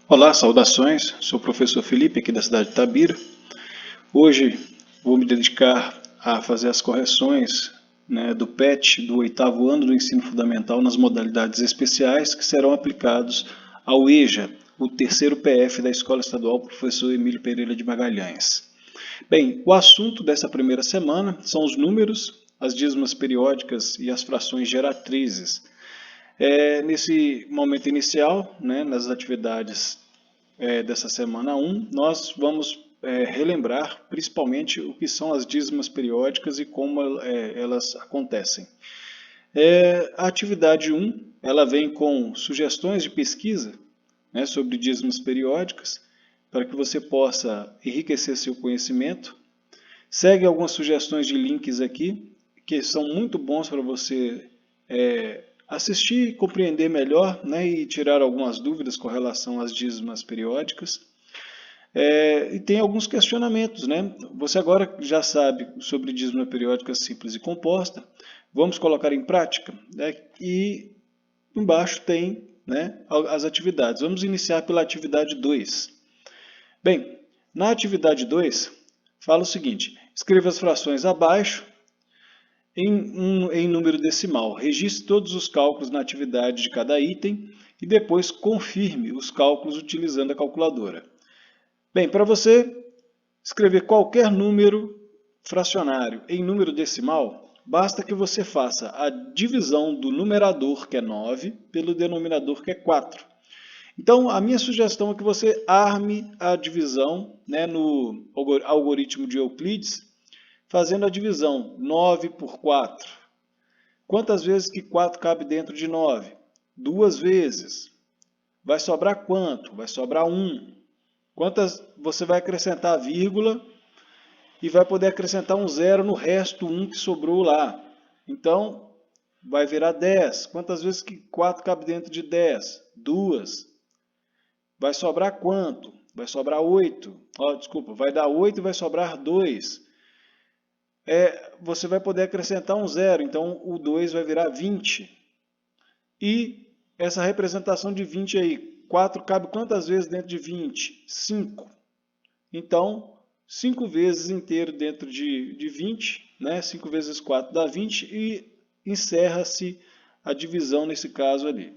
Olá, saudações. Sou o professor Felipe, aqui da cidade de Itabira. Hoje vou me dedicar a fazer as correções, do PET do 8º ano do ensino fundamental nas modalidades especiais que serão aplicados ao EJA, o terceiro PF da Escola Estadual Professor Emílio Pereira de Magalhães. Bem, o assunto dessa primeira semana são os números, as dízimas periódicas e as frações geratrizes. Nesse momento inicial, nas atividades dessa semana 1, nós vamos relembrar principalmente o que são as dízimas periódicas e como elas acontecem. A atividade 1, ela vem com sugestões de pesquisa sobre dízimas periódicas, para que você possa enriquecer seu conhecimento. Segue algumas sugestões de links aqui, que são muito bons para você assistir e compreender melhor, e tirar algumas dúvidas com relação às dízimas periódicas. E tem alguns questionamentos. Você agora já sabe sobre dízima periódica simples e composta. Vamos colocar em prática. E embaixo tem as atividades. Vamos iniciar pela atividade 2. Bem, na atividade 2, fala o seguinte: escreva as frações abaixo em número decimal. Registre todos os cálculos na atividade de cada item e depois confirme os cálculos utilizando a calculadora. Bem, para você escrever qualquer número fracionário em número decimal, basta que você faça a divisão do numerador, que é 9, pelo denominador, que é 4. Então, a minha sugestão é que você arme a divisão no algoritmo de Euclides, fazendo a divisão 9 por 4. Quantas vezes que 4 cabe dentro de 9? 2 vezes. Vai sobrar quanto? Vai sobrar 1. Quantas você vai acrescentar a vírgula e vai poder acrescentar um zero no resto 1 que sobrou lá. Então, vai virar 10. Quantas vezes que 4 cabe dentro de 10? 2. Vai sobrar quanto? Vai sobrar 8. Vai dar 8 e vai sobrar 2. Você vai poder acrescentar um zero, então o 2 vai virar 20. E essa representação de 20 aí, 4 cabe quantas vezes dentro de 20? 5. Então, 5 vezes inteiro dentro de 20, 5 vezes 4 dá 20 e encerra-se a divisão nesse caso ali.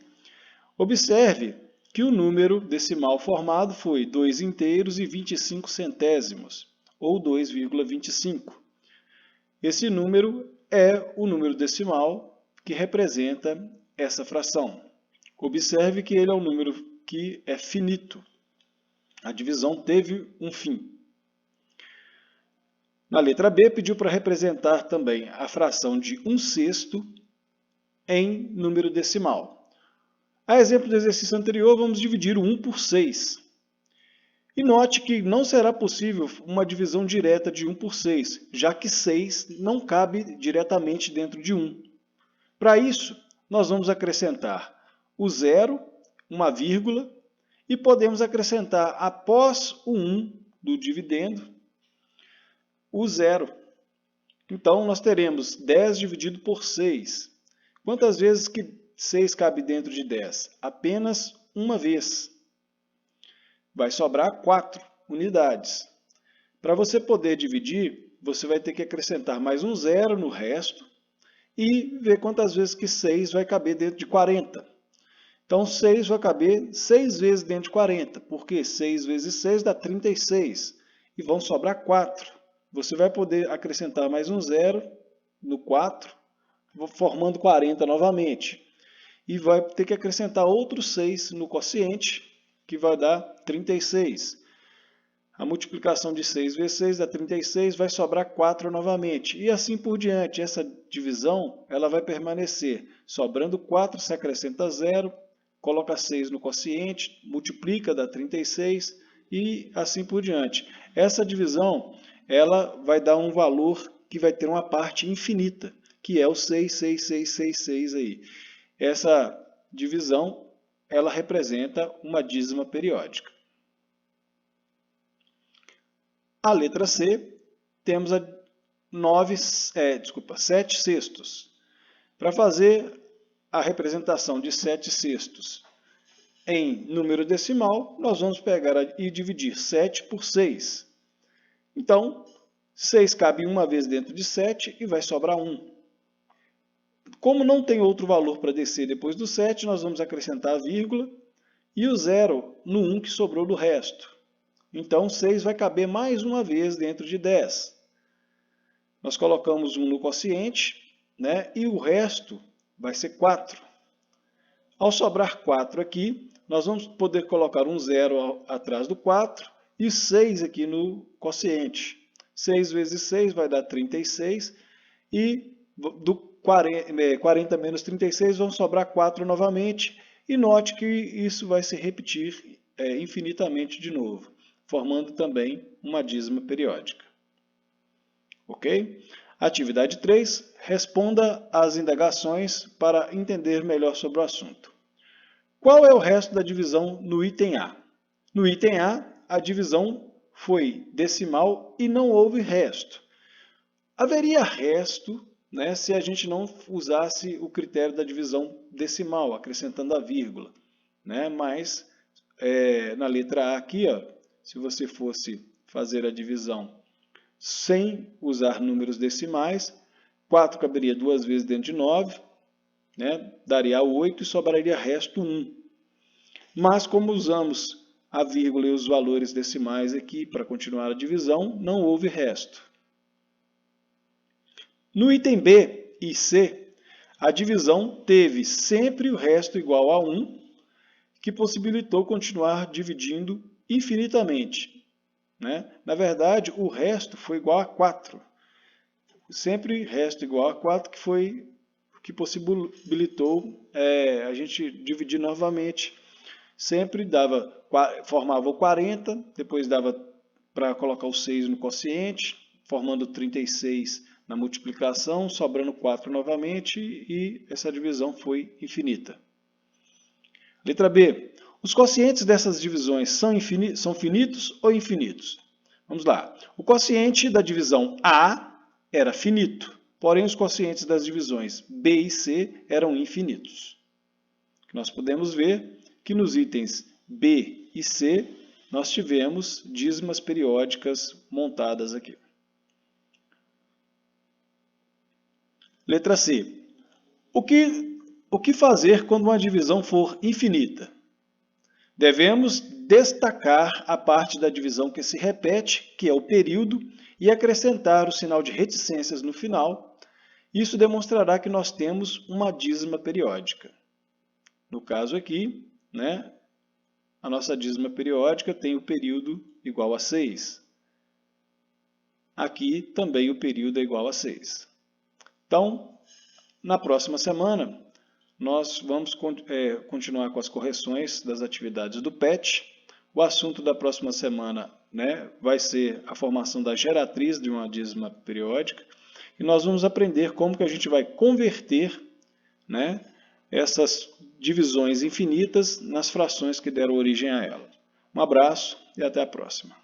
Observe que o número decimal formado foi 2 inteiros e 25 centésimos, ou 2,25. Esse número é o número decimal que representa essa fração. Observe que ele é um número que é finito. A divisão teve um fim. Na letra B, pediu para representar também a fração de 1/6 em número decimal. A exemplo do exercício anterior, vamos dividir o 1 por 6. E note que não será possível uma divisão direta de 1 por 6, já que 6 não cabe diretamente dentro de 1. Para isso, nós vamos acrescentar o zero, uma vírgula, e podemos acrescentar após o 1 do dividendo, o zero. Então, nós teremos 10 dividido por 6. Quantas vezes que 6 cabe dentro de 10? Apenas uma vez. Vai sobrar 4 unidades. Para você poder dividir, você vai ter que acrescentar mais um zero no resto e ver quantas vezes que 6 vai caber dentro de 40. Então, 6 vai caber 6 vezes dentro de 40, porque 6 vezes 6 dá 36 e vão sobrar 4. Você vai poder acrescentar mais um zero no 4, formando 40 novamente. E vai ter que acrescentar outro 6 no quociente, que vai dar 36. A multiplicação de 6 vezes 6 dá 36, vai sobrar 4 novamente. E assim por diante. Essa divisão ela vai permanecer. Sobrando 4, se acrescenta 0, coloca 6 no quociente, multiplica, dá 36 e assim por diante. Essa divisão ela vai dar um valor que vai ter uma parte infinita, que é o 66666 aí. Essa divisão ela representa uma dízima periódica. A letra C, temos 7 sextos. Para fazer a representação de 7 sextos em número decimal, nós vamos pegar e dividir 7 por 6. Então, 6 cabe uma vez dentro de 7 e vai sobrar 1. Como não tem outro valor para descer depois do 7, nós vamos acrescentar a vírgula e o 0 no 1 que sobrou do resto. Então, 6 vai caber mais uma vez dentro de 10. Nós colocamos 1 no quociente, né, e o resto vai ser 4. Ao sobrar 4 aqui, nós vamos poder colocar um 0 atrás do 4 e 6 aqui no quociente. 6 vezes 6 vai dar 36 e do 40 menos 36 vão sobrar 4 novamente. E note que isso vai se repetir infinitamente de novo, formando também uma dízima periódica. Ok? Atividade 3. Responda às indagações para entender melhor sobre o assunto. Qual é o resto da divisão no item A? No item A divisão foi decimal e não houve resto. Haveria resto, né, se a gente não usasse o critério da divisão decimal, acrescentando a vírgula, né? Mas na letra A aqui, ó, se você fosse fazer a divisão sem usar números decimais, 4 caberia 2 vezes dentro de 9, né? Daria 8 e sobraria resto 1. Mas como usamos a vírgula e os valores decimais aqui para continuar a divisão, não houve resto. No item B e C, a divisão teve sempre o resto igual a 1, que possibilitou continuar dividindo infinitamente, né? Na verdade, o resto foi igual a 4. Sempre resto igual a 4, que foi o que possibilitou a gente dividir novamente. Sempre formava o 40, depois dava para colocar o 6 no quociente, formando 36 na multiplicação, sobrando 4 novamente, e essa divisão foi infinita. Letra B. Os quocientes dessas divisões são finitos ou infinitos? Vamos lá. O quociente da divisão A era finito, porém os quocientes das divisões B e C eram infinitos. Nós podemos ver que nos itens B e C nós tivemos dízimas periódicas montadas aqui. Letra C. O que fazer quando uma divisão for infinita? Devemos destacar a parte da divisão que se repete, que é o período, e acrescentar o sinal de reticências no final. Isso demonstrará que nós temos uma dízima periódica. No caso aqui, né, a nossa dízima periódica tem o período igual a 6. Aqui também o período é igual a 6. Então, na próxima semana, nós vamos continuar com as correções das atividades do PET. O assunto da próxima semana, né, vai ser a formação da geratriz de uma dízima periódica. E nós vamos aprender como que a gente vai converter, né, essas divisões infinitas nas frações que deram origem a ela. Um abraço e até a próxima.